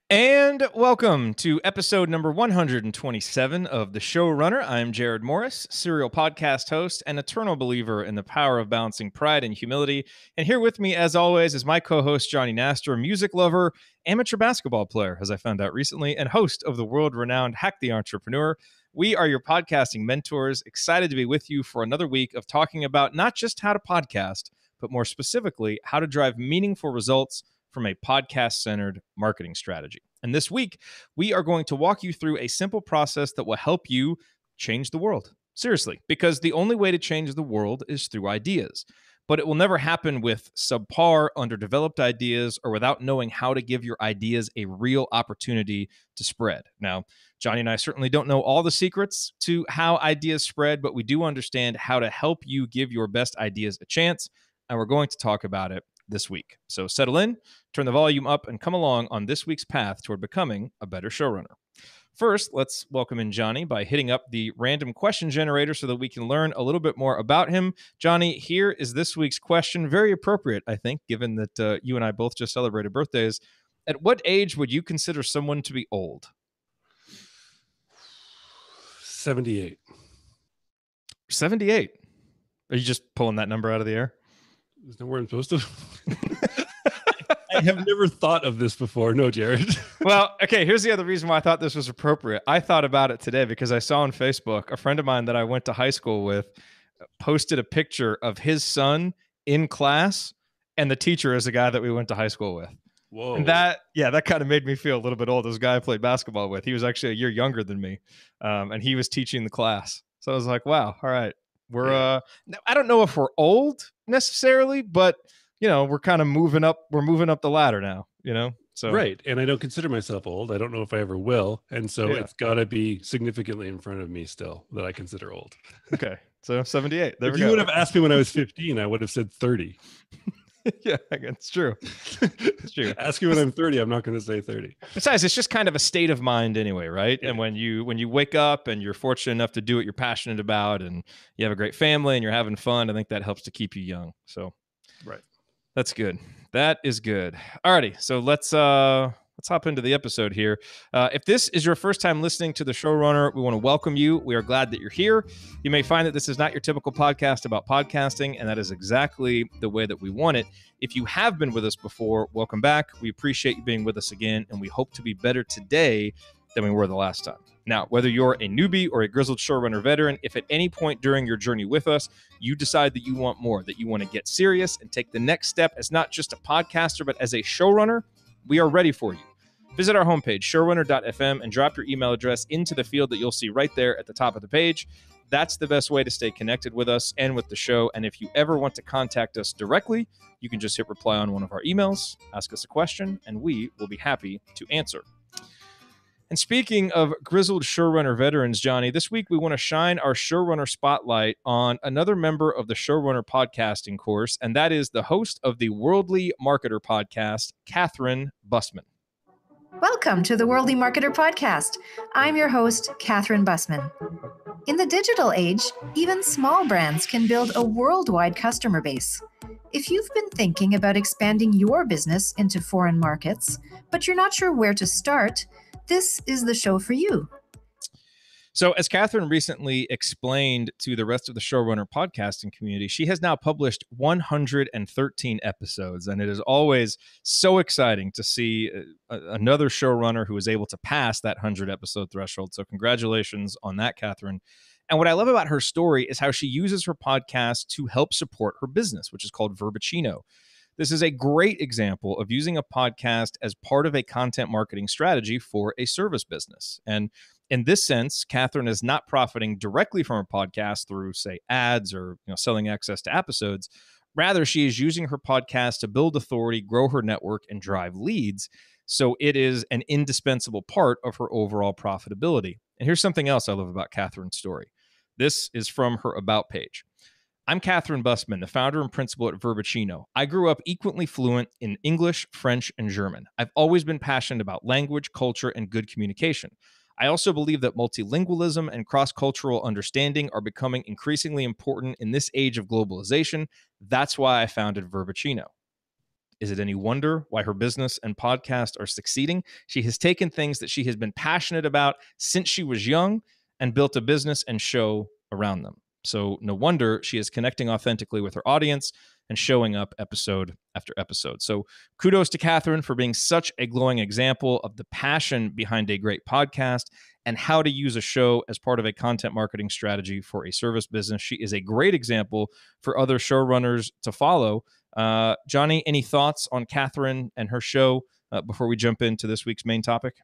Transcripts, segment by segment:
And welcome to episode number 127 of The Showrunner. I'm Jared Morris, serial podcast host and eternal believer in the power of balancing pride and humility. And here with me, as always, is my co-host, Johnny Nastor, music lover, amateur basketball player, as I found out recently, and host of the world-renowned Hack the Entrepreneur. We are your podcasting mentors, excited to be with you for another week of talking about not just how to podcast, but more specifically, how to drive meaningful results from a podcast-centered marketing strategy. And this week, we are going to walk you through a simple process that will help you change the world. Seriously, because the only way to change the world is through ideas. But it will never happen with subpar, underdeveloped ideas or without knowing how to give your ideas a real opportunity to spread. Now, Johnny and I certainly don't know all the secrets to how ideas spread, but we do understand how to help you give your best ideas a chance. And we're going to talk about it this week. So settle in, turn the volume up, and come along on this week's path toward becoming a better showrunner. First, let's welcome in Johnny by hitting up the random question generator so that we can learn a little bit more about him. Johnny, here is this week's question. Very appropriate, I think, given that you and I both just celebrated birthdays. At what age would you consider someone to be old? 78. 78. Are you just pulling that number out of the air? Is that where I'm supposed to? I have never thought of this before. No, Jared. Well, okay, here's the other reason why I thought this was appropriate. I thought about it today because I saw on Facebook a friend of mine that I went to high school with posted a picture of his son in class, and the teacher is a guy that we went to high school with. Whoa. And that kind of made me feel a little bit old. This guy I played basketball with, he was actually a year younger than me, and he was teaching the class. So I was like, wow, all right. I don't know if we're old necessarily, but we're kind of moving up. We're moving up the ladder now, So right. And I don't consider myself old. I don't know if I ever will. And so it's got to be significantly in front of me still that I consider old. Okay. So 78. There if we you go. would have asked me when I was 15, I would have said 30. Yeah, it's true. It's true. Ask me when I'm 30, I'm not going to say 30. Besides, it's just kind of a state of mind anyway, right? Yeah. And when you wake up and you're fortunate enough to do what you're passionate about and you have a great family and you're having fun, I think that helps to keep you young. So right. That's good. That is good. Alrighty, so let's hop into the episode here. If this is your first time listening to The Showrunner, we want to welcome you. We are glad that you're here. You may find that this is not your typical podcast about podcasting, and that is exactly the way that we want it. If you have been with us before, welcome back. We appreciate you being with us again, and we hope to be better today than we were the last time. Now, whether you're a newbie or a grizzled showrunner veteran, if at any point during your journey with us, you decide that you want more, that you want to get serious and take the next step as not just a podcaster, but as a showrunner, we are ready for you. Visit our homepage, showrunner.fm, and drop your email address into the field that you'll see right there at the top of the page. That's the best way to stay connected with us and with the show. And if you ever want to contact us directly, you can just hit reply on one of our emails, ask us a question, and we will be happy to answer. And speaking of grizzled showrunner veterans, Johnny, this week we want to shine our showrunner spotlight on another member of the Showrunner podcasting course, and that is the host of the Worldly Marketer podcast, Catherine Bussman. Welcome to the Worldly Marketer podcast. I'm your host, Catherine Bussman. In the digital age, even small brands can build a worldwide customer base. If you've been thinking about expanding your business into foreign markets, but you're not sure where to start, this is the show for you. So as Catherine recently explained to the rest of the Showrunner podcasting community, she has now published 113 episodes, and it is always so exciting to see another showrunner who is able to pass that 100-episode threshold. So congratulations on that, Catherine. And what I love about her story is how she uses her podcast to help support her business, which is called Verbuccino. This is a great example of using a podcast as part of a content marketing strategy for a service business. And in this sense, Catherine is not profiting directly from her podcast through, say, ads or selling access to episodes. Rather, she is using her podcast to build authority, grow her network, and drive leads. So it is an indispensable part of her overall profitability. And here's something else I love about Catherine's story. This is from her About page. I'm Catherine Bussman, the founder and principal at Verbuccino. I grew up equally fluent in English, French, and German. I've always been passionate about language, culture, and good communication. I also believe that multilingualism and cross-cultural understanding are becoming increasingly important in this age of globalization. That's why I founded Verbuccino. Is it any wonder why her business and podcast are succeeding? She has taken things that she has been passionate about since she was young and built a business and show around them. So no wonder she is connecting authentically with her audience and showing up episode after episode. So kudos to Catherine for being such a glowing example of the passion behind a great podcast and how to use a show as part of a content marketing strategy for a service business. She is a great example for other showrunners to follow. Johnny, any thoughts on Catherine and her show before we jump into this week's main topic?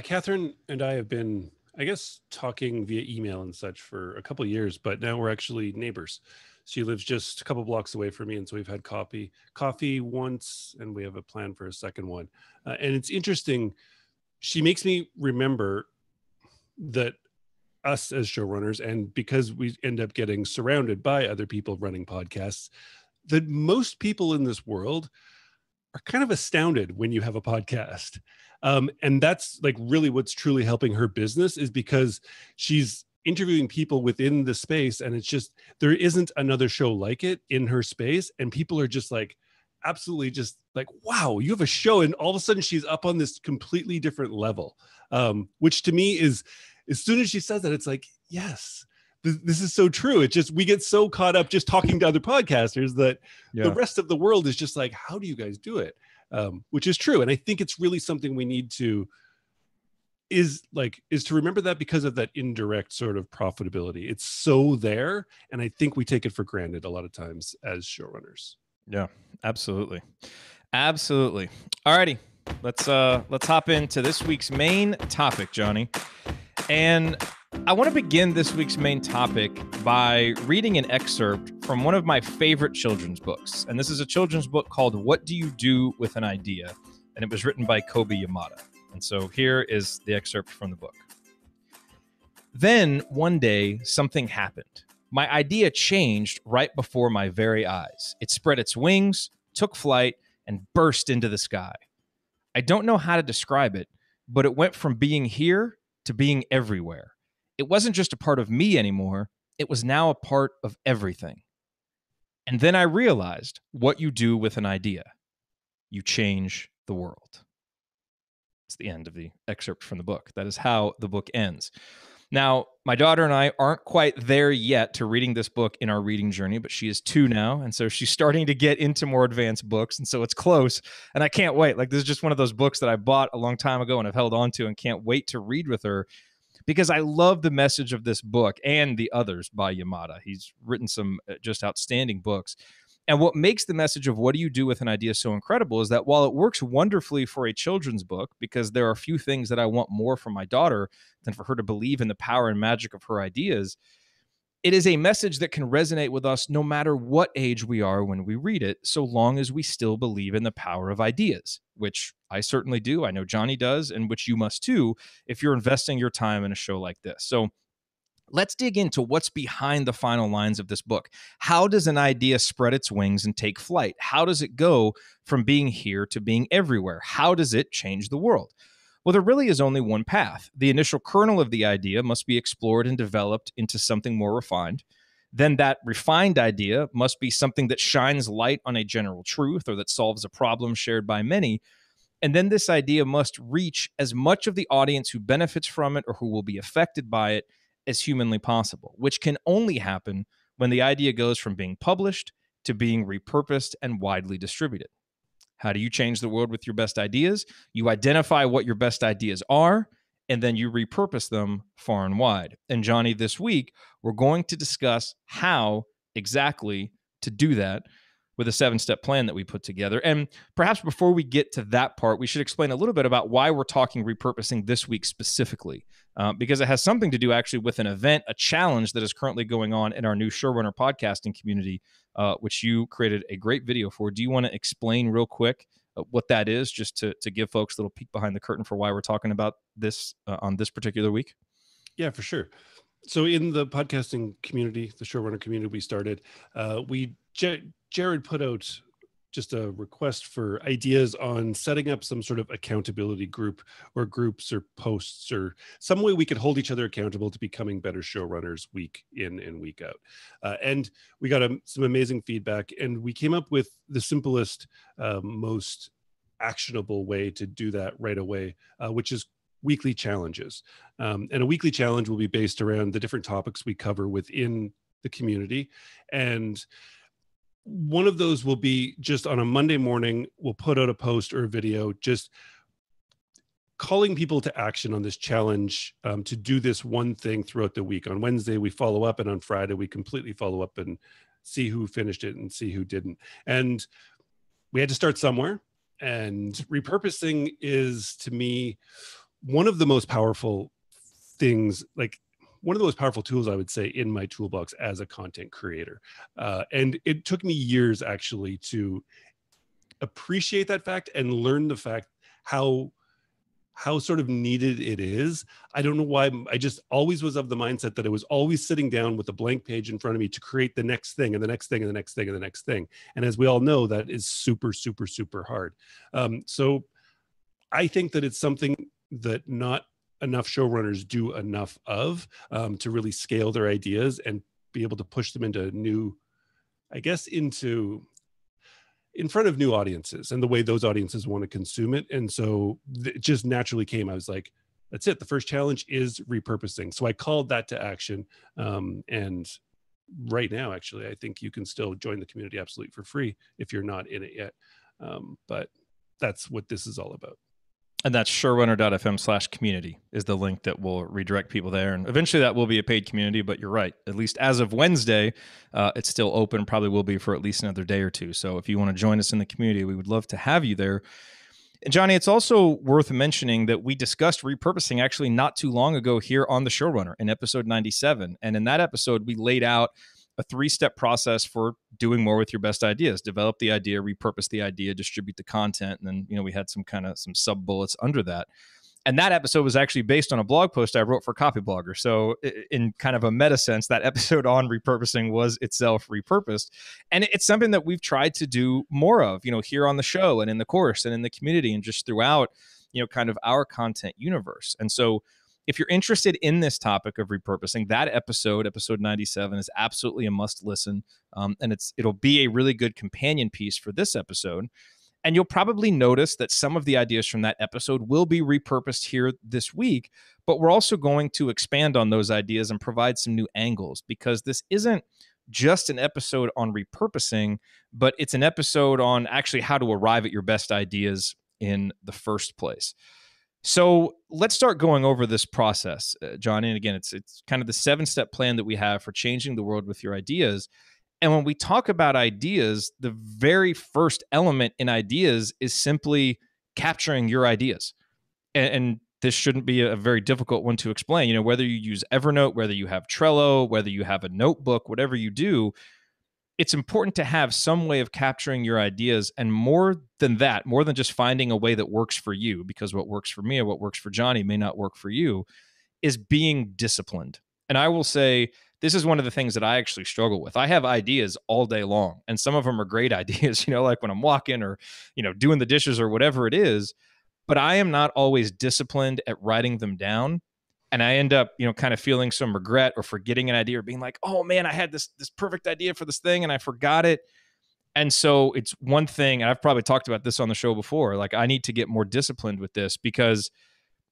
Catherine and I have been, I guess, talking via email and such for a couple of years, but now we're actually neighbors. She lives just a couple blocks away from me, and so we've had coffee once, and we have a plan for a second one. And it's interesting. She makes me remember that us as showrunners, and because we end up getting surrounded by other people running podcasts, that most people in this world are kind of astounded when you have a podcast. And that's like really what's truly helping her business, is because she's interviewing people within the space, and it's just, there isn't another show like it in her space. And people are just like, absolutely just like, wow, you have a show. And all of a sudden she's up on this completely different level, which to me is, as soon as she says that, it's like, yes, this is so true. It's just, we get so caught up just talking to other podcasters that the rest of the world is just like, how do you guys do it? Which is true. And I think it's really something we need to, is to remember that, because of that indirect sort of profitability. It's so there. And I think we take it for granted a lot of times as showrunners. Yeah, absolutely. Absolutely. All righty. Let's hop into this week's main topic, Johnny. And I want to begin this week's main topic by reading an excerpt from one of my favorite children's books. And this is a children's book called What Do You Do with an Idea? And it was written by Kobe Yamada. And so here is the excerpt from the book. Then one day, something happened. My idea changed right before my very eyes. It spread its wings, took flight, and burst into the sky. I don't know how to describe it, but it went from being here to being everywhere. It wasn't just a part of me anymore. It was now a part of everything. And then I realized what you do with an idea. You change the world. It's the end of the excerpt from the book. That is how the book ends. Now, my daughter and I aren't quite there yet to reading this book in our reading journey, but she is 2 now. And so she's starting to get into more advanced books. And so it's close. And I can't wait. Like, this is just one of those books that I bought a long time ago and I've held on to and can't wait to read with her, because I love the message of this book and the others by Yamada. He's written some just outstanding books. And what makes the message of what do you do with an idea so incredible is that while it works wonderfully for a children's book, because there are few things that I want more from my daughter than for her to believe in the power and magic of her ideas, it is a message that can resonate with us no matter what age we are when we read it, so long as we still believe in the power of ideas, which I certainly do. I know Johnny does, and which you must too, if you're investing your time in a show like this. So let's dig into what's behind the final lines of this book. How does an idea spread its wings and take flight? How does it go from being here to being everywhere? How does it change the world? Well, there really is only one path. The initial kernel of the idea must be explored and developed into something more refined. Then that refined idea must be something that shines light on a general truth or that solves a problem shared by many. And then this idea must reach as much of the audience who benefits from it or who will be affected by it as humanly possible, which can only happen when the idea goes from being published to being repurposed and widely distributed. How do you change the world with your best ideas? You identify what your best ideas are, and then you repurpose them far and wide. And Johnny, this week, we're going to discuss how exactly to do that with a 7-step plan that we put together. And perhaps before we get to that part, we should explain a little bit about why we're talking repurposing this week specifically, because it has something to do actually with an event, a challenge that is currently going on in our new Showrunner podcasting community, which you created a great video for. Do you want to explain real quick what that is, just to give folks a little peek behind the curtain for why we're talking about this on this particular week? Yeah, for sure. So in the podcasting community, the Showrunner community we started, Jared put out just a request for ideas on setting up some sort of accountability group or groups or posts or some way we could hold each other accountable to becoming better showrunners week in and week out. And we got some amazing feedback, and we came up with the simplest, most actionable way to do that right away, which is weekly challenges. And a weekly challenge will be based around the different topics we cover within the community. And one of those will be just on a Monday morning, we'll put out a post or a video just calling people to action on this challenge, to do this one thing throughout the week. On Wednesday, we follow up, and on Friday, we completely follow up and see who finished it and see who didn't. And we had to start somewhere. And repurposing is, to me, one of the most powerful things, like one of the most powerful tools, I would say, in my toolbox as a content creator. And it took me years actually to appreciate that fact and learn the fact how sort of needed it is. I don't know why. I just always was of the mindset that I was always sitting down with a blank page in front of me to create the next thing and the next thing and the next thing and the next thing. And as we all know, that is super, super, super hard. So I think that it's something that not enough showrunners do enough of, to really scale their ideas and be able to push them into new, I guess, in front of new audiences and the way those audiences want to consume it. And so it just naturally came. I was like, that's it. The first challenge is repurposing. So I called that to action. And right now, actually, I think you can still join the community absolutely for free if you're not in it yet. But that's what this is all about. And that's showrunner.fm/community is the link that will redirect people there. And eventually that will be a paid community, but you're right. At least as of Wednesday, it's still open, probably will be for at least another day or two. So if you want to join us in the community, we would love to have you there. And Johnny, it's also worth mentioning that we discussed repurposing actually not too long ago here on the Showrunner in episode 97. And in that episode, we laid out a 3-step process for doing more with your best ideas. Develop the idea, repurpose the idea, distribute the content. And then, we had some sub bullets under that. And that episode was actually based on a blog post I wrote for Copyblogger. So in kind of a meta sense, that episode on repurposing was itself repurposed. And it's something that we've tried to do more of, here on the show and in the course and in the community and just throughout, kind of our content universe. And so if you're interested in this topic of repurposing, that episode 97, is absolutely a must listen. And it'll be a really good companion piece for this episode. And you'll probably notice that some of the ideas from that episode will be repurposed here this week, but we're also going to expand on those ideas and provide some new angles, because this isn't just an episode on repurposing, but it's an episode on actually how to arrive at your best ideas in the first place. So let's start going over this process, John. And again, it's kind of the 7-step plan that we have for changing the world with your ideas. And when we talk about ideas, the very first element in ideas is simply capturing your ideas. And this shouldn't be a very difficult one to explain. Whether you use Evernote, whether you have Trello, whether you have a notebook, whatever you do, it's important to have some way of capturing your ideas. And more than that, more than just finding a way that works for you, because what works for me or what works for Johnny may not work for you, is being disciplined. And I will say, this is one of the things that I actually struggle with. I have ideas all day long, and some of them are great ideas, like when I'm walking or, doing the dishes or whatever it is, but I am not always disciplined at writing them down. And I end up, kind of feeling some regret or forgetting an idea or being like, oh man, I had this perfect idea for this thing and I forgot it. And so it's one thing, and I've probably talked about this on the show before, like I need to get more disciplined with this, because,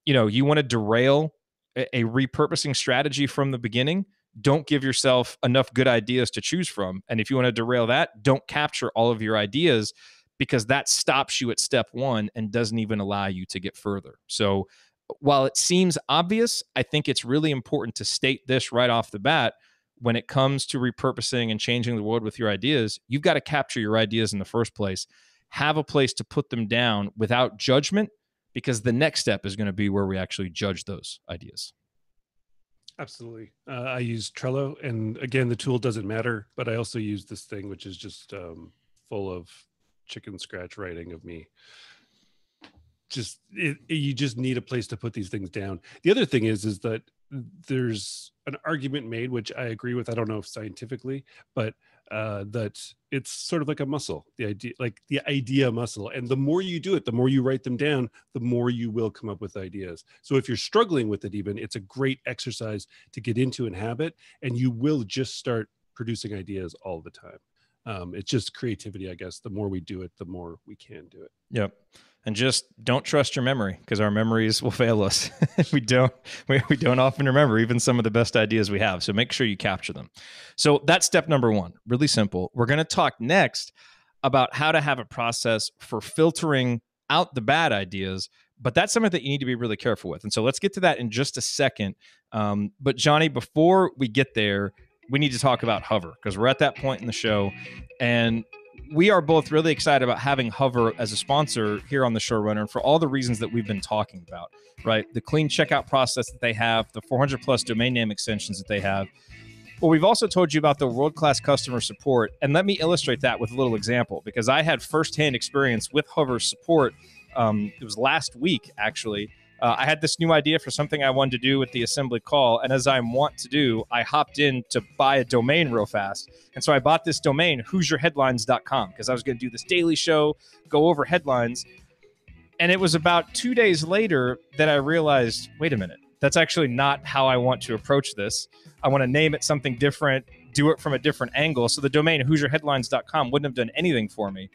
you want to derail a repurposing strategy from the beginning. Don't give yourself enough good ideas to choose from. And if you want to derail that, don't capture all of your ideas, because that stops you at step 1 and doesn't even allow you to get further. So while it seems obvious, I think it's really important to state this right off the bat. When it comes to repurposing and changing the world with your ideas, you've got to capture your ideas in the first place. Have a place to put them down without judgment, because the next step is going to be where we actually judge those ideas. Absolutely. I use Trello, and again, the tool doesn't matter, but I also use this thing, which is just full of chicken scratch writing of me. You just need a place to put these things down. The other thing is that there's an argument made, which I agree with. I don't know if scientifically, but that it's sort of like a muscle, the idea muscle. And the more you do it, the more you write them down, the more you will come up with ideas. So if you're struggling with it, even, it's a great exercise to get into and habit, and you will just start producing ideas all the time. It's just creativity, I guess. The more we do it, the more we can do it. Yep. And just don't trust your memory, because our memories will fail us. we don't often remember even some of the best ideas we have. So make sure you capture them. So that's step number one. Really simple. We're going to talk next about how to have a process for filtering out the bad ideas, but that's something that you need to be really careful with. And so let's get to that in just a second. But Johnny, before we get there, we need to talk about Hover, because we're at that point in the show, and we are both really excited about having Hover as a sponsor here on the Showrunner, and for all the reasons that we've been talking about, right? The clean checkout process that they have, the 400 plus domain name extensions that they have. Well, we've also told you about the world-class customer support, and let me illustrate that with a little example, because I had firsthand experience with Hover support. It was last week, actually. I had this new idea for something I wanted to do with the assembly call, and as I want to do, I hopped in to buy a domain real fast. And so I bought this domain, who'syourheadlines.com, because I was going to do this daily show, go over headlines. And it was about 2 days later that I realized, wait a minute, that's actually not how I want to approach this. I want to name it something different, do it from a different angle. So the domain, who'syourheadlines.com, wouldn't have done anything for me.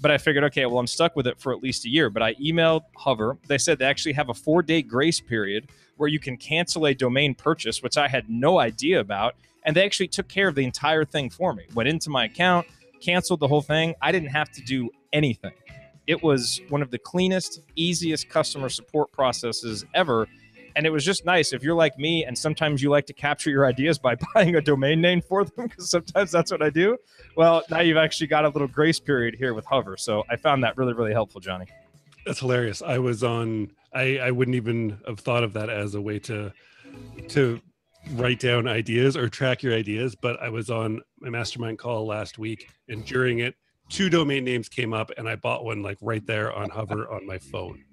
But I figured, okay, well, I'm stuck with it for at least a year. But I emailed Hover. They said they actually have a 4-day grace period where you can cancel a domain purchase, which I had no idea about. And they actually took care of the entire thing for me. Went into my account, canceled the whole thing. I didn't have to do anything. It was one of the cleanest, easiest customer support processes ever. And it was just nice. If you're like me and sometimes you like to capture your ideas by buying a domain name for them, because sometimes that's what I do. Well, now you've actually got a little grace period here with Hover. So I found that really, really helpful, Johnny. That's hilarious. I wouldn't even have thought of that as a way to write down ideas or track your ideas. But I was on my mastermind call last week, and during it, 2 domain names came up, and I bought one like right there on Hover on my phone.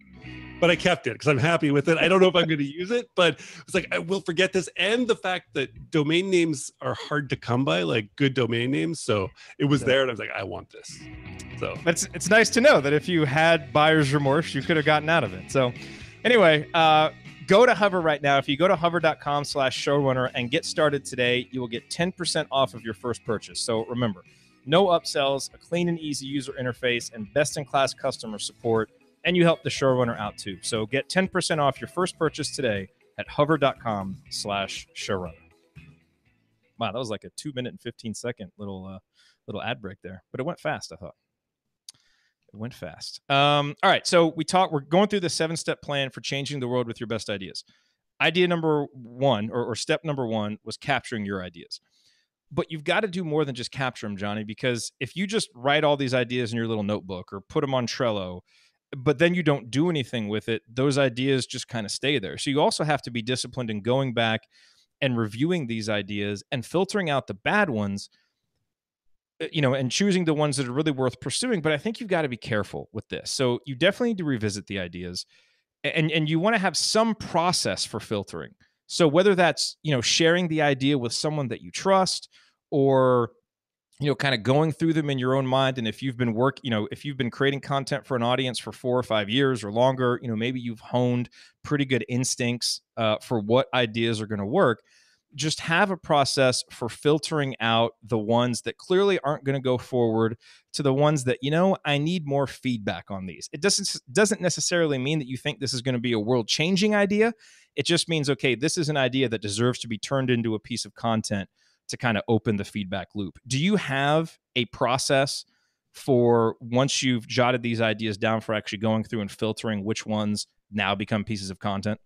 But I kept it because I'm happy with it. I don't know if I'm going to use it, but it's like, I will forget this. And the fact that domain names are hard to come by, like good domain names. So it was there, and I was like, I want this. So it's nice to know that if you had buyer's remorse, you could have gotten out of it. So anyway, go to Hover right now. If you go to hover.com/showrunner and get started today, you will get 10% off of your first purchase. So remember, no upsells, a clean and easy user interface, and best-in-class customer support. And you help the Showrunner out too. So get 10% off your first purchase today at hover.com/showrunner. Wow, that was like a 2-minute and 15-second little ad break there, but it went fast, I thought. It went fast. All right, so we're going through the 7-step plan for changing the world with your best ideas. Idea number one, or step number one, was capturing your ideas. But you've got to do more than just capture them, Johnny, because if you just write all these ideas in your little notebook or put them on Trello, but then you don't do anything with it, those ideas just kind of stay there. So you also have to be disciplined in going back and reviewing these ideas and filtering out the bad ones, and choosing the ones that are really worth pursuing. But I think you've got to be careful with this. So you definitely need to revisit the ideas, and you want to have some process for filtering. So whether that's, sharing the idea with someone that you trust, or kind of going through them in your own mind. And if you've been if you've been creating content for an audience for 4 or 5 years or longer, maybe you've honed pretty good instincts for what ideas are going to work. Just have a process for filtering out the ones that clearly aren't going to go forward to the ones that, I need more feedback on these. It doesn't necessarily mean that you think this is going to be a world-changing idea. It just means, okay, this is an idea that deserves to be turned into a piece of content to kind of open the feedback loop. Do you have a process for, once you've jotted these ideas down, for actually going through and filtering which ones now become pieces of content?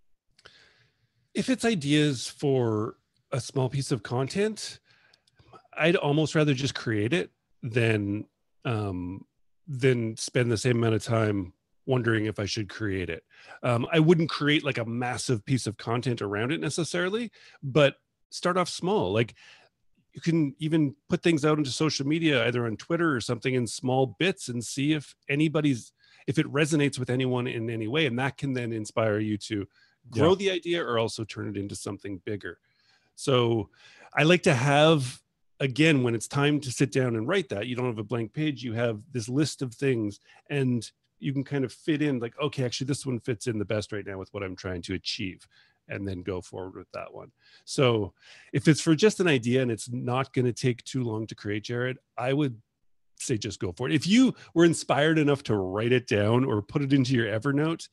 If it's ideas for a small piece of content, I'd almost rather just create it than spend the same amount of time wondering if I should create it. I wouldn't create like a massive piece of content around it necessarily, but start off small. Like, you can even put things out into social media, either on Twitter or something, in small bits, and see if it resonates with anyone in any way. And that can then inspire you to grow the idea or also turn it into something bigger. So I like to have again, when it's time to sit down and write that, you don't have a blank page, you have this list of things, and you can kind of fit in like, okay, actually this one fits in the best right now with what I'm trying to achieve, and then go forward with that one. So if it's for just an idea and it's not going to take too long to create, Jared, I would say just go for it. If you were inspired enough to write it down or put it into your Evernote,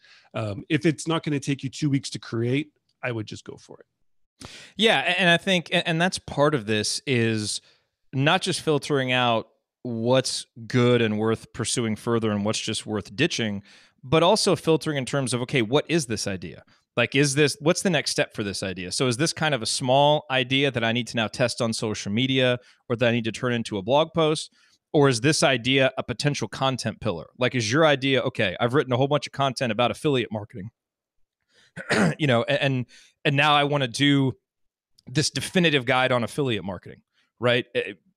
if it's not going to take you 2 weeks to create, I would just go for it. Yeah, and I think, and that's part of this, is not just filtering out what's good and worth pursuing further and what's just worth ditching, but also filtering in terms of, okay, what is this idea? Like, what's the next step for this idea? So is this kind of a small idea that I need to now test on social media, or that I need to turn into a blog post? Or is this idea a potential content pillar? Like, is your idea, okay, I've written a whole bunch of content about affiliate marketing, and now I want to do this definitive guide on affiliate marketing, right?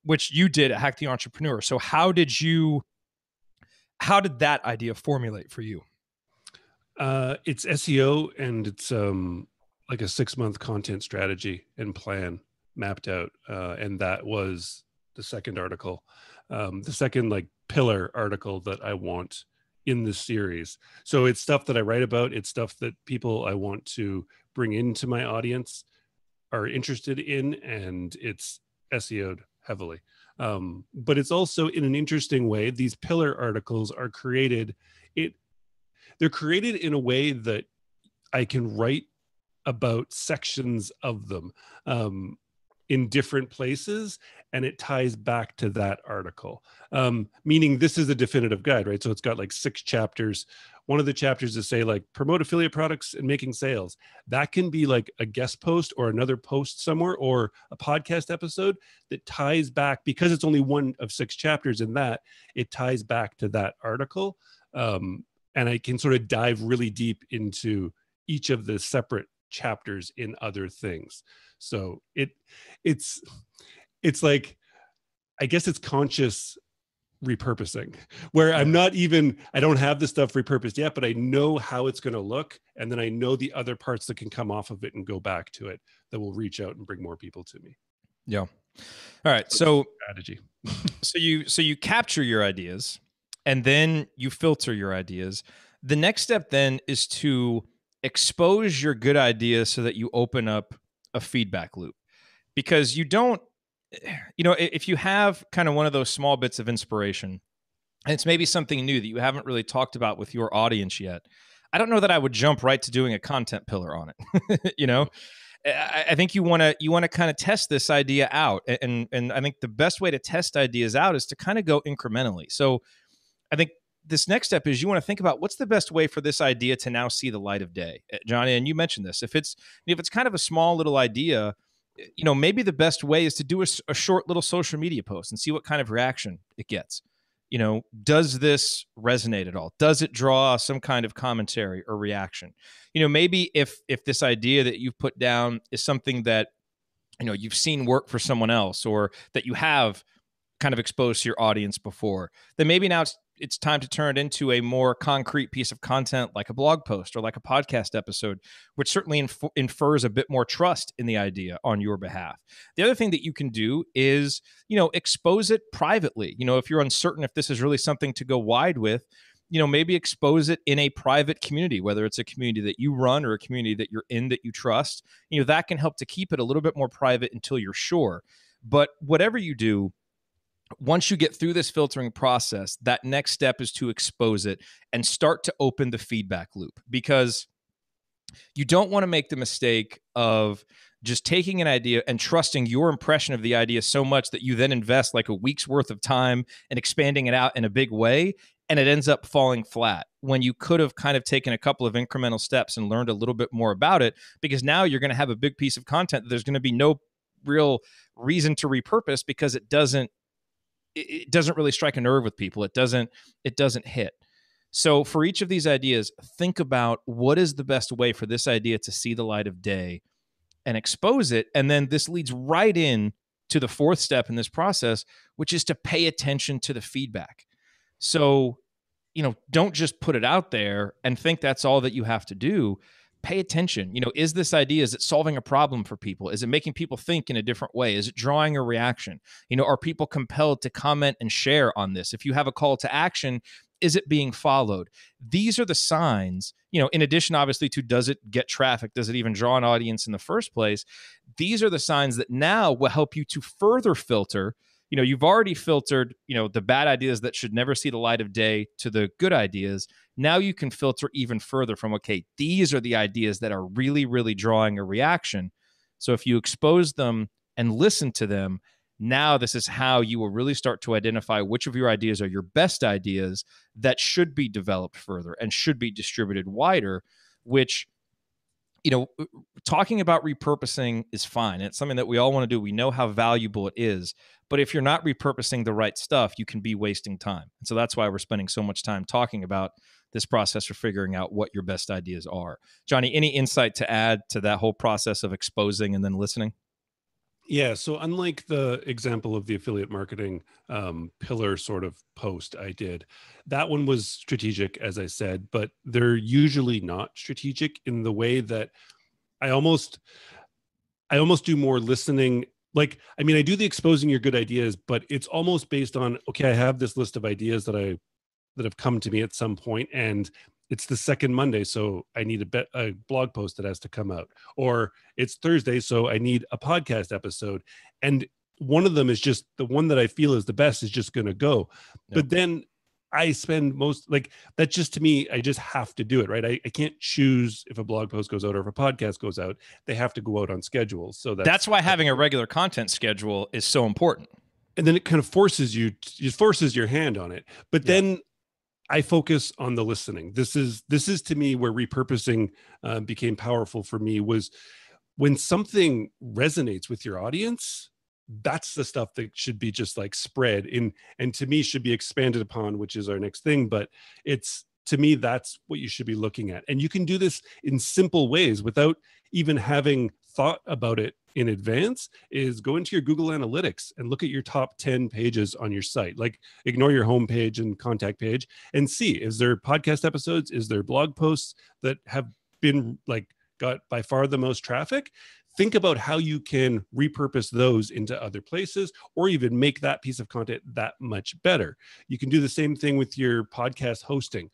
Which you did at Hack the Entrepreneur. So how did that idea formulate for you? It's SEO, and it's like a 6-month content strategy and plan mapped out. And that was the second article, the second like pillar article that I want in this series. So it's stuff that I write about. It's stuff that people I want to bring into my audience are interested in, and it's SEO'd heavily. But it's also, in an interesting way, these pillar articles are created. They're created in a way that I can write about sections of them in different places, and it ties back to that article. Meaning this is a definitive guide, right? So it's got like 6 chapters. One of the chapters is say like promote affiliate products and making sales. That can be like a guest post or another post somewhere, or a podcast episode that ties back, because it's only one of 6 chapters in that, it ties back to that article. And I can sort of dive really deep into each of the separate chapters in other things. So it's like, I guess it's conscious repurposing, where I don't have the stuff repurposed yet, but I know how it's going to look. And then I know the other parts that can come off of it and go back to it that will reach out and bring more people to me. Yeah. All right. So strategy. so you capture your ideas, and then you filter your ideas. The next step then is to expose your good ideas so that you open up a feedback loop. Because you don't, if you have kind of one of those small bits of inspiration, and it's maybe something new that you haven't really talked about with your audience yet, I don't know that I would jump right to doing a content pillar on it. I think you want to kind of test this idea out. And I think the best way to test ideas out is to kind of go incrementally. So I think this next step is you want to think about what's the best way for this idea to now see the light of day. Johnny, and you mentioned this, if it's kind of a small little idea, maybe the best way is to do a short little social media post and see what kind of reaction it gets. Does this resonate at all? Does it draw some kind of commentary or reaction? Maybe if this idea that you've put down is something that, you've seen work for someone else, or that you have kind of exposed to your audience before, then maybe now it's time to turn it into a more concrete piece of content, like a blog post or like a podcast episode, which certainly infers a bit more trust in the idea on your behalf. The other thing that you can do is, expose it privately. If you're uncertain if this is really something to go wide with, maybe expose it in a private community, whether it's a community that you run or a community that you're in that you trust. That can help to keep it a little bit more private until you're sure. But whatever you do, once you get through this filtering process, that next step is to expose it and start to open the feedback loop, because you don't want to make the mistake of just taking an idea and trusting your impression of the idea so much that you then invest like a week's worth of time in expanding it out in a big way, and it ends up falling flat when you could have kind of taken a couple of incremental steps and learned a little bit more about it, because now you're going to have a big piece of content that there's going to be no real reason to repurpose, because it doesn't really strike a nerve with people. It doesn't hit. So for each of these ideas, think about what is the best way for this idea to see the light of day, and expose it. And then this leads right in to the fourth step in this process, which is to pay attention to the feedback. So, don't just put it out there and think that's all that you have to do. pay attention. Is this idea, is it solving a problem for people? Is it making people think in a different way? Is it drawing a reaction? Are people compelled to comment and share on this? If you have a call to action, is it being followed? These are the signs, in addition, obviously, to does it get traffic? Does it even draw an audience in the first place? These are the signs that now will help you to further filter. You've already filtered, the bad ideas that should never see the light of day to the good ideas. Now you can filter even further from, okay, these are the ideas that are really, really drawing a reaction. So if you expose them and listen to them, now this is how you will really start to identify which of your ideas are your best ideas that should be developed further and should be distributed wider, which, talking about repurposing is fine. It's something that we all want to do. We know how valuable it is. But if you're not repurposing the right stuff, you can be wasting time. And so that's why we're spending so much time talking about this process for figuring out what your best ideas are. Johnny, any insight to add to that whole process of exposing and then listening? Yeah. So unlike the example of the affiliate marketing pillar sort of post I did, that one was strategic, as I said, but they're usually not strategic in the way that I almost do more listening. Like, I mean, I do the exposing your good ideas, but it's almost based on, okay, I have this list of ideas that have come to me at some point, and it's the second Monday, so I need a blog post that has to come out, or it's Thursday, so I need a podcast episode. And one of them is just the one that I feel is the best is just going to go. Yep. But then I spend most, like, that's just, to me, I just have to do it, right? I can't choose if a blog post goes out or if a podcast goes out. They have to go out on schedules. So that's why having a regular content schedule is so important. And then it kind of forces your hand on it. But then I focus on the listening. This is to me where repurposing became powerful for me, was when something resonates with your audience. That's the stuff that should be just like spread in, and to me should be expanded upon, which is our next thing. But it's, to me, that's what you should be looking at. And you can do this in simple ways without even having thought about it in advance, is go into your Google Analytics and look at your top 10 pages on your site. Like, ignore your homepage and contact page and see, is there podcast episodes? Is there blog posts that have been got by far the most traffic? Think about how you can repurpose those into other places, or even make that piece of content that much better. You can do the same thing with your podcast hosting.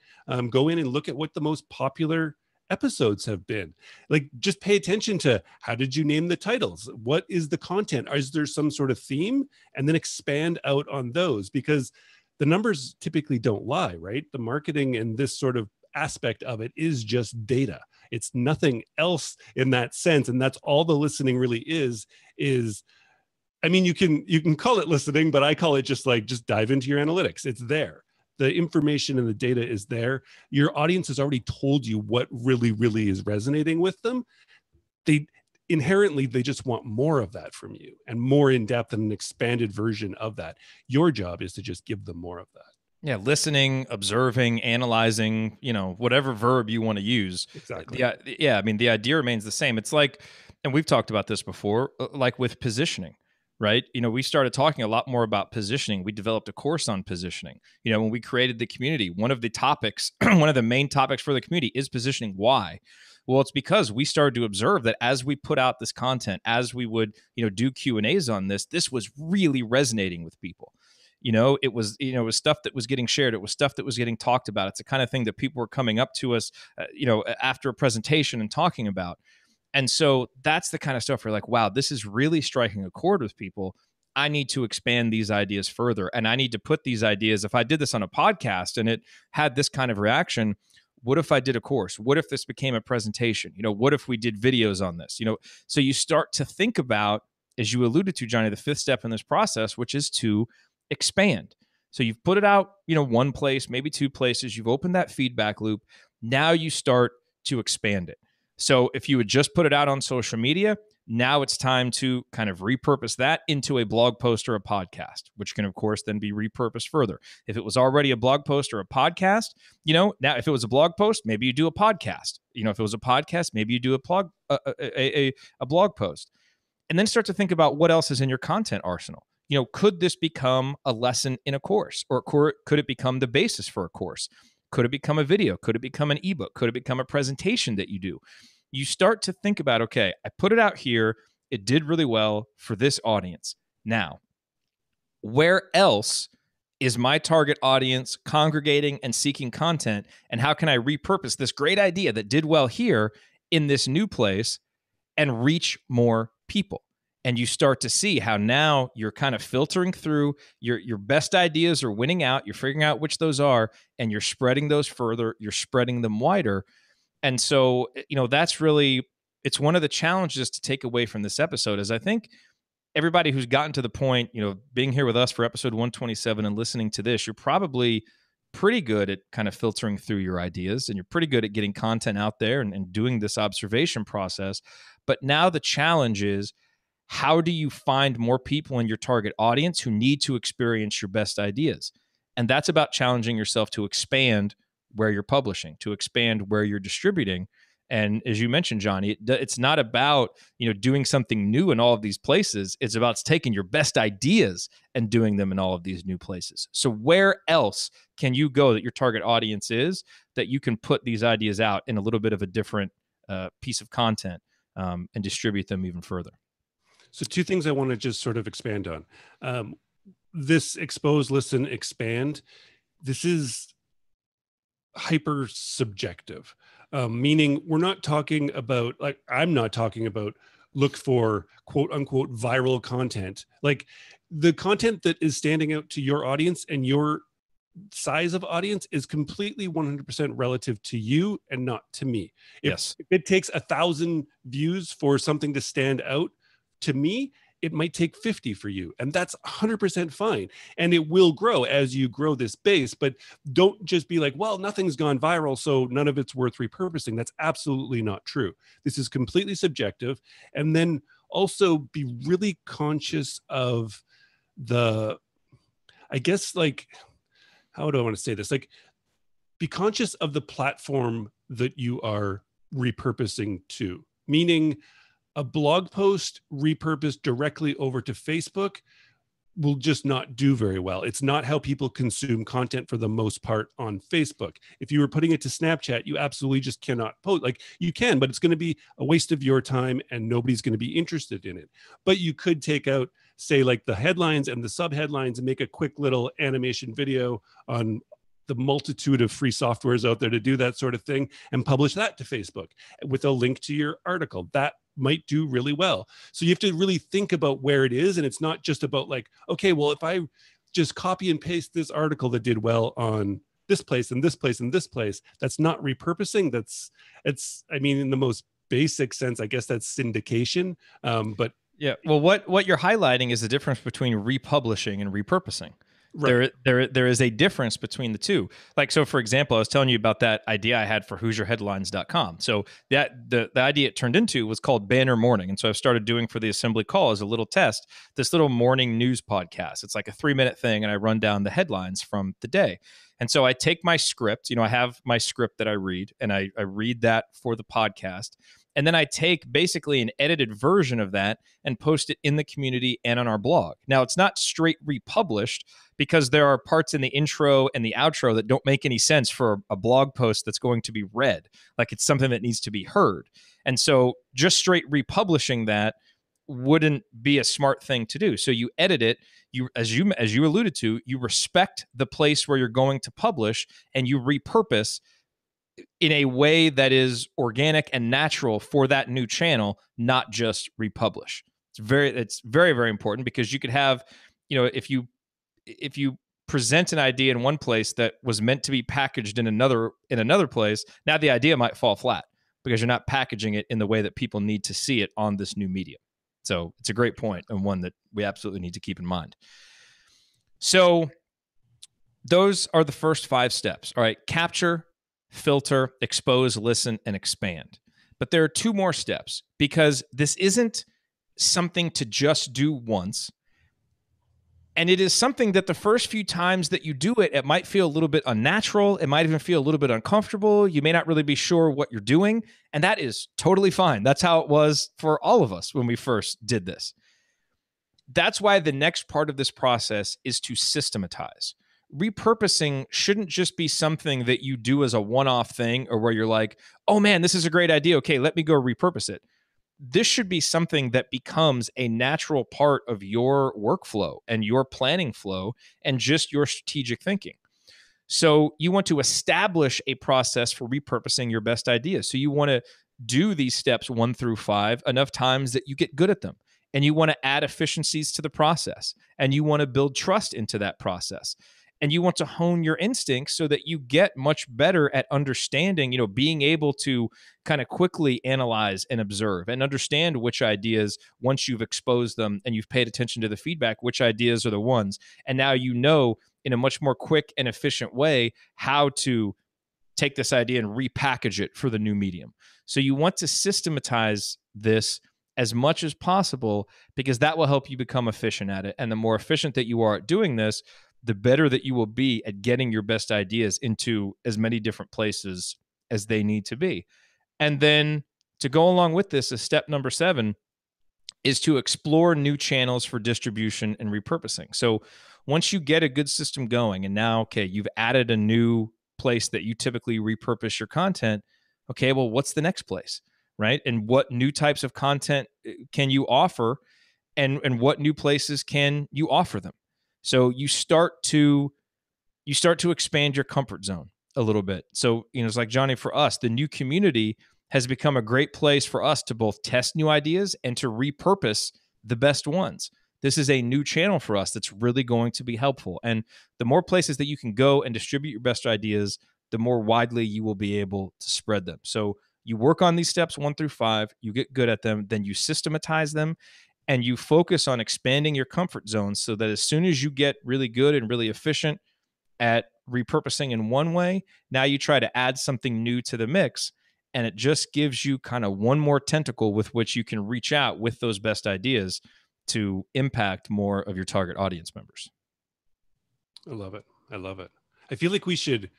Go in and look at what the most popular episodes have been. Like, just pay attention to, how did you name the titles? What is the content? Is there some sort of theme? And then expand out on those, because the numbers typically don't lie, right? The marketing and this sort of aspect of it is just data. It's nothing else in that sense. And that's all the listening really is, I mean, you can call it listening, but I call it just dive into your analytics. It's there. The information and the data is there. Your audience has already told you what really, really is resonating with them. They just want more of that from you, and more in depth and an expanded version of that. Your job is to just give them more of that. Yeah, listening, observing, analyzing, whatever verb you want to use. Exactly. Yeah, I mean, the idea remains the same. It's like, and we've talked about this before, like with positioning, right? We started talking a lot more about positioning. We developed a course on positioning. When we created the community, one of the topics, one of the main topics for the community is positioning. Why? Well, it's because we started to observe that as we put out this content, as we would, do Q&As on this was really resonating with people. It was stuff that was getting shared. It was stuff that was getting talked about. It's the kind of thing that people were coming up to us, after a presentation and talking about. And so that's the kind of stuff where like, wow, this is really striking a chord with people. I need to expand these ideas further. And I need to put these ideas, if I did this on a podcast and it had this kind of reaction, what if I did a course? What if this became a presentation? What if we did videos on this? So you start to think about, as you alluded to, Johnny, the fifth step in this process, which is to expand. So you've put it out, one place, maybe two places. You've opened that feedback loop. Now you start to expand it. So if you would just put it out on social media, now it's time to kind of repurpose that into a blog post or a podcast, which can, of course, then be repurposed further. If it was already a blog post or a podcast, now if it was a blog post, maybe you do a podcast. If it was a podcast, maybe you do a blog post. And then start to think about what else is in your content arsenal. Could this become a lesson in a course, or could it become the basis for a course? Could it become a video? Could it become an ebook? Could it become a presentation that you do? you start to think about, okay, I put it out here. It did really well for this audience. Now, where else is my target audience congregating and seeking content? And how can I repurpose this great idea that did well here in this new place and reach more people? And you start to see how now you're kind of filtering through your best ideas are winning out. You're figuring out which those are, and you're spreading those further. You're spreading them wider. And so, that's really, it's one of the challenges to take away from this episode is I think everybody who's gotten to the point, being here with us for episode 127 and listening to this, you're probably pretty good at kind of filtering through your ideas, and you're pretty good at getting content out there and doing this observation process. But now the challenge is, how do you find more people in your target audience who need to experience your best ideas? And that's about challenging yourself to expand where you're publishing, to expand where you're distributing. And as you mentioned, Johnny, it's not about, doing something new in all of these places. It's about taking your best ideas and doing them in all of these new places. So where else can you go that your target audience is, that you can put these ideas out in a little bit of a different piece of content and distribute them even further? So two things I want to just sort of expand on. This expose, listen, expand. This is hyper subjective. Meaning we're not talking about, like, I'm not talking about look for quote unquote viral content. Like the content that is standing out to your audience and your size of audience is completely 100% relative to you and not to me. If it takes 1,000 views for something to stand out to me, it might take 50 for you. And that's 100% fine. And it will grow as you grow this base. But don't just be like, well, nothing's gone viral, so none of it's worth repurposing. That's absolutely not true. This is completely subjective. And then also be really conscious of I guess, like, how do I want to say this? Like, be conscious of the platform that you are repurposing to, meaning a blog post repurposed directly over to Facebook will just not do very well. It's not how people consume content for the most part on Facebook. If you were putting it to Snapchat, you absolutely just cannot post. Like, you can, but it's going to be a waste of your time and nobody's going to be interested in it. But you could take out, say, like the headlines and the subheadlines and make a quick little animation video on the multitude of free softwares out there to do that sort of thing and publish that to Facebook with a link to your article. That might do really well. So you have to really think about where it is. And it's not just about like, okay, well, if I just copy and paste this article that did well on this place and this place and this place, that's not repurposing. I mean, in the most basic sense, I guess that's syndication. But yeah, well, what you're highlighting is the difference between republishing and repurposing. Right. There is a difference between the two. Like, so for example, I was telling you about that idea I had for HoosierHeadlines.com. So that the idea it turned into was called Banner Morning. And so I've started doing for the Assembly Call as a little test, this little morning news podcast. It's like a 3-minute thing, and I run down the headlines from the day. And so I take my script, I have my script that I read, and I read that for the podcast. And then I take basically an edited version of that and post it in the community and on our blog. Now, it's not straight republished because there are parts in the intro and the outro that don't make any sense for a blog post that's going to be read. Like, it's something that needs to be heard. And so just straight republishing that wouldn't be a smart thing to do. So you edit it. As you alluded to, you respect the place where you're going to publish, and you repurpose in a way that is organic and natural for that new channel, not just republish. It's very, very important, because you could have, if you present an idea in one place that was meant to be packaged in another place, now the idea might fall flat because you're not packaging it in the way that people need to see it on this new medium. So it's a great point, and one that we absolutely need to keep in mind. So those are the first 5 steps. All right, capture, filter, expose, listen, and expand. But there are 2 more steps, because this isn't something to just do once. And it is something that the first few times that you do it, it might feel a little bit unnatural. It might even feel a little bit uncomfortable. You may not really be sure what you're doing. And that is totally fine. That's how it was for all of us when we first did this. That's why the next part of this process is to systematize, repurposing shouldn't just be something that you do as a one-off thing, or where you're like, oh man, this is a great idea. Okay, let me go repurpose it. This should be something that becomes a natural part of your workflow and your planning flow and just your strategic thinking. So you want to establish a process for repurposing your best ideas. So you want to do these steps 1 through 5 enough times that you get good at them. And you want to add efficiencies to the process. And you want to build trust into that process. And you want to hone your instincts so that you get much better at understanding, being able to kind of quickly analyze and observe and understand which ideas, once you've exposed them and you've paid attention to the feedback, which ideas are the ones. And now in a much more quick and efficient way how to take this idea and repackage it for the new medium. So you want to systematize this as much as possible, because that will help you become efficient at it. And the more efficient that you are at doing this, the better that you will be at getting your best ideas into as many different places as they need to be. And then to go along with this, is step number 7 is to explore new channels for distribution and repurposing. So once you get a good system going, and now, okay, you've added a new place that you typically repurpose your content. Okay, well, what's the next place, right? And what new types of content can you offer, and what new places can you offer them? So you start to expand your comfort zone a little bit. So, it's like, Johnny, for us, the new community has become a great place for us to both test new ideas and to repurpose the best ones. This is a new channel for us that's really going to be helpful. And the more places that you can go and distribute your best ideas, the more widely you will be able to spread them. So you work on these steps 1 through 5, you get good at them, then you systematize them, and you focus on expanding your comfort zone so that as soon as you get really good and really efficient at repurposing in one way, now you try to add something new to the mix, and it just gives you kind of one more tentacle with which you can reach out with those best ideas to impact more of your target audience members. I love it. I love it. I feel like we should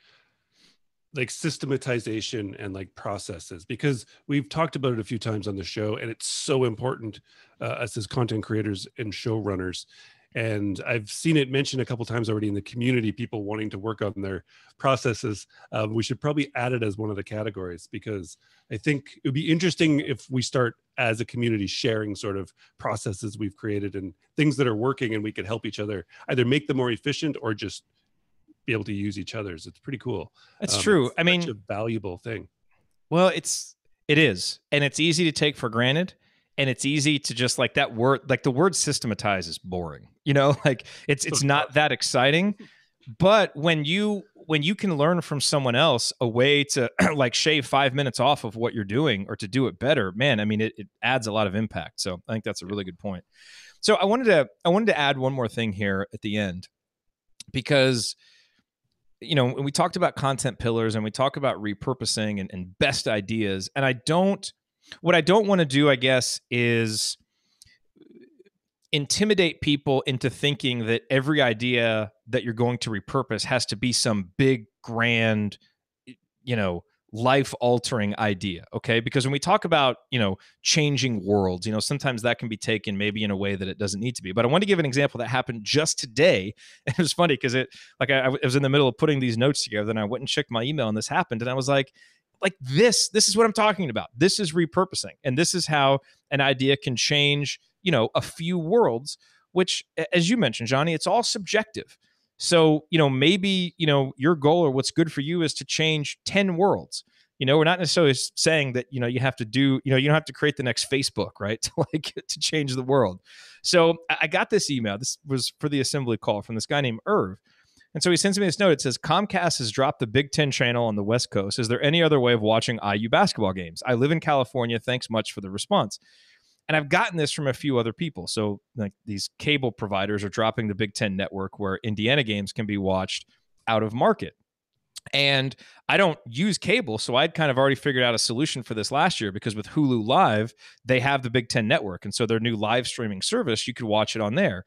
systematization and processes, because we've talked about it a few times on the show, and it's so important us as content creators and showrunners. And I've seen it mentioned a couple times already in the community, people wanting to work on their processes. We should probably add it as one of the categories, because I think it would be interesting if we start as a community sharing sort of processes we've created and things that are working, and we could help each other either make them more efficient or just be able to use each other's. It's pretty cool. That's true. I mean, such a valuable thing. Well, it is, and it's easy to take for granted. And it's easy to just that word, the word systematize is boring, it's not that exciting. But when you can learn from someone else a way to shave 5 minutes off of what you're doing or to do it better, man, I mean, it adds a lot of impact. So I think that's a really good point. So I wanted to add one more thing here at the end, because when we talked about content pillars and we talk about repurposing and best ideas, and what I don't want to do, I guess, is intimidate people into thinking that every idea that you're going to repurpose has to be some big, grand, life-altering idea, okay? Because when we talk about, changing worlds, sometimes that can be taken maybe in a way that it doesn't need to be. But I want to give an example that happened just today. And it was funny because I was in the middle of putting these notes together, and I went and checked my email, and this happened, and I was like this is what I'm talking about. This is repurposing. And this is how an idea can change, a few worlds, which, as you mentioned, Johnny, it's all subjective. So, maybe, your goal or what's good for you is to change 10 worlds. We're not necessarily saying that, you have to do, you don't have to create the next Facebook, right? To change the world. So I got this email. This was for the assembly call from this guy named Irv. And so he sends me this note. It says, Comcast has dropped the Big Ten channel on the West Coast. Is there any other way of watching IU basketball games? I live in California. Thanks much for the response. And I've gotten this from a few other people. So these cable providers are dropping the Big Ten network where Indiana games can be watched out of market. And I don't use cable, so I'd kind of already figured out a solution for this last year, because with Hulu Live, they have the Big Ten network. And so their new live streaming service, you could watch it on there.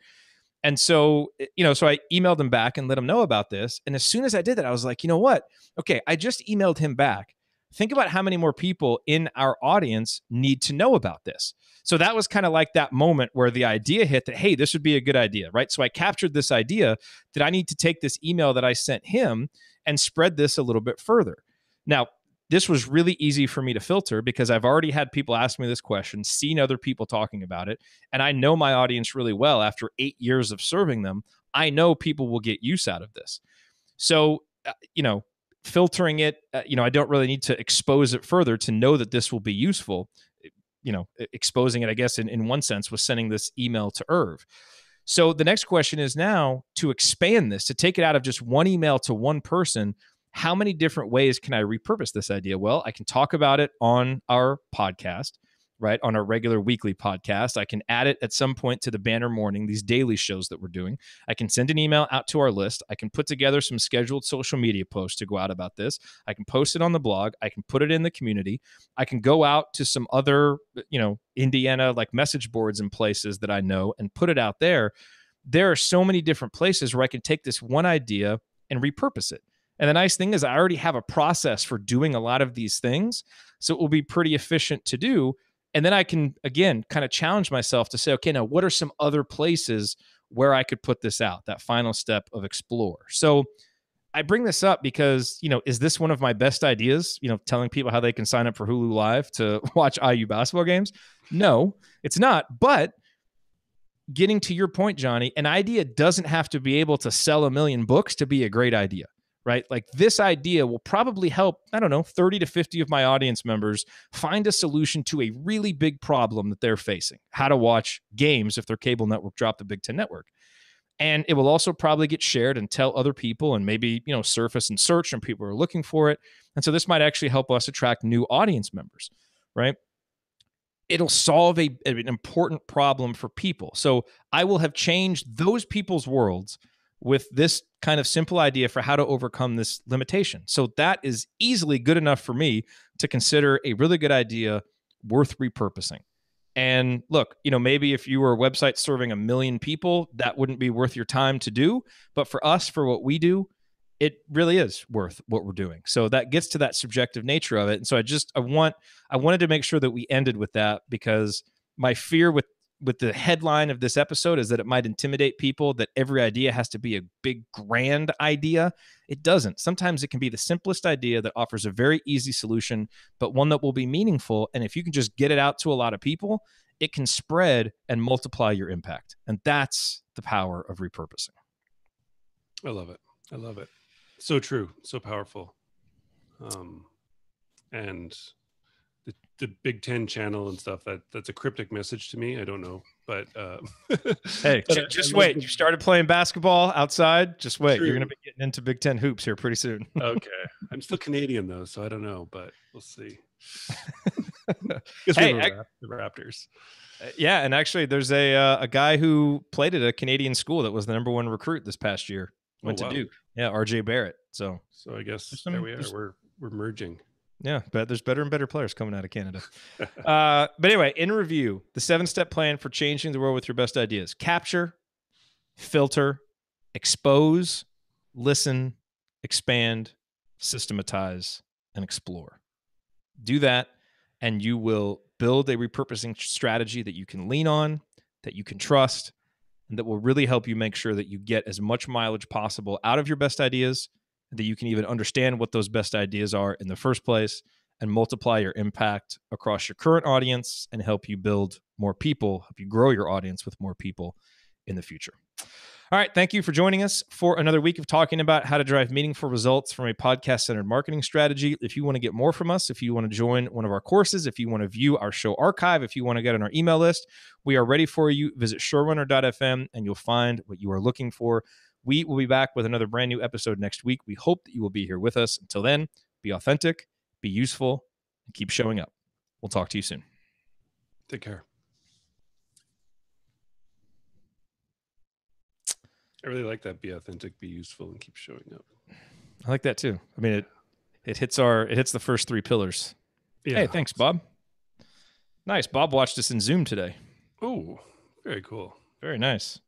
And so, so I emailed him back and let him know about this. And as soon as I did that, I was like, you know what? Okay, I just emailed him back. Think about how many more people in our audience need to know about this. So that was kind of like that moment where the idea hit that, hey, this would be a good idea, right? So I captured this idea that I need to take this email that I sent him and spread this a little bit further. Now, this was really easy for me to filter because I've already had people ask me this question, seen other people talking about it, and I know my audience really well. After 8 years of serving them, I know people will get use out of this. So, filtering it, I don't really need to expose it further to know that this will be useful. Exposing it, I guess, in one sense, was sending this email to Irv. So the next question is now to expand this, to take it out of just one email to one person. How many different ways can I repurpose this idea? Well, I can talk about it on our podcast, right? On our regular weekly podcast. I can add it at some point to the Banner Morning, these daily shows that we're doing. I can send an email out to our list. I can put together some scheduled social media posts to go out about this. I can post it on the blog. I can put it in the community. I can go out to some other, Indiana, like message boards and places that I know and put it out there. There are so many different places where I can take this one idea and repurpose it. And the nice thing is I already have a process for doing a lot of these things. So it will be pretty efficient to do. And then I can, again, kind of challenge myself to say, okay, now what are some other places where I could put this out? That final step of explore. So I bring this up because, is this one of my best ideas? Telling people how they can sign up for Hulu Live to watch IU basketball games? No, it's not. But getting to your point, Johnny, an idea doesn't have to be able to sell 1 million books to be a great idea. Right? Like this idea will probably help, 30 to 50 of my audience members find a solution to a really big problem that they're facing. How to watch games if their cable network dropped the Big Ten network. And it will also probably get shared and tell other people and maybe, surface and search and people are looking for it. And so this might actually help us attract new audience members, right? It'll solve an important problem for people. So I will have changed those people's worlds with this kind of simple idea for how to overcome this limitation. So that is easily good enough for me to consider a really good idea worth repurposing. And look, maybe if you were a website serving 1 million people, that wouldn't be worth your time to do. But for us, for what we do, it really is worth what we're doing. So that gets to that subjective nature of it. And so I wanted to make sure that we ended with that, because my fear with the headline of this episode is that it might intimidate people, that every idea has to be a big, grand idea. It doesn't. Sometimes it can be the simplest idea that offers a very easy solution, but one that will be meaningful. And if you can just get it out to a lot of people, it can spread and multiply your impact. And that's the power of repurposing. I love it. I love it. So true. So powerful. And the Big Ten channel and stuff, that's a cryptic message to me. I don't know, but hey, but just wait. You started playing basketball outside. Just wait. True. You're going to be getting into Big Ten hoops here pretty soon. Okay. I'm still Canadian though, so I don't know, but we'll see. Hey, the Raptors. Yeah, and actually, there's a guy who played at a Canadian school that was the #1 recruit this past year. Went to Duke. Yeah, RJ Barrett. So I guess there we are. We're merging. Yeah, but there's better and better players coming out of Canada. But anyway, in review, the 7-step plan for changing the world with your best ideas: capture, filter, expose, listen, expand, systematize, and explore. Do that, and you will build a repurposing strategy that you can lean on, that you can trust, and that will really help you make sure that you get as much mileage possible out of your best ideas, that you can even understand what those best ideas are in the first place, and multiply your impact across your current audience and help you build more people, help you grow your audience with more people in the future. All right. Thank you for joining us for another week of talking about how to drive meaningful results from a podcast-centered marketing strategy. If you want to get more from us, if you want to join one of our courses, if you want to view our show archive, if you want to get on our email list, we are ready for you. Visit showrunner.fm and you'll find what you are looking for. We will be back with another brand new episode next week. We hope that you will be here with us. Until then, be authentic, be useful, and keep showing up. We'll talk to you soon. Take care. I really like that. Be authentic, be useful, and keep showing up. I like that too. I mean, it hits the first 3 pillars. Yeah. Hey, thanks, Bob. Nice. Bob watched us in Zoom today. Oh, very cool. Very nice.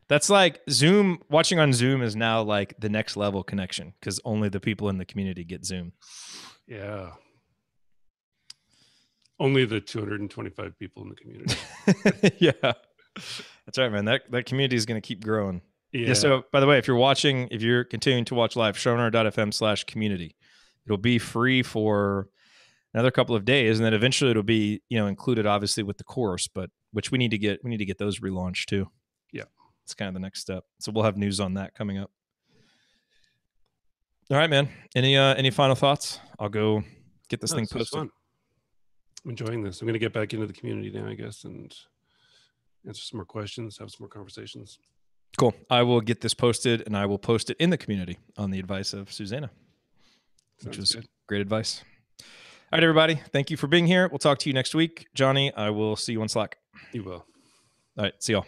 That's like Zoom. Watching on Zoom is now like the next level connection, because only the people in the community get Zoom. Yeah. Only the 225 people in the community. Yeah, that's right, man. That community is going to keep growing. Yeah. So, by the way, if you're continuing to watch live, showrunner.fm/community, it'll be free for another couple of days, and then eventually it'll be included, obviously, with the course, but which we need to get those relaunched too. Yeah, it's kind of the next step. So we'll have news on that coming up. All right, man. Any final thoughts? I'll go get this thing posted. Fun. I'm enjoying this. I'm going to get back into the community now, I guess, and answer some more questions, have some more conversations. Cool. I will get this posted, and I will post it in the community on the advice of Susanna, which was good. Great advice. All right, everybody. Thank you for being here. We'll talk to you next week. Johnny, I will see you on Slack. You will. All right. See y'all.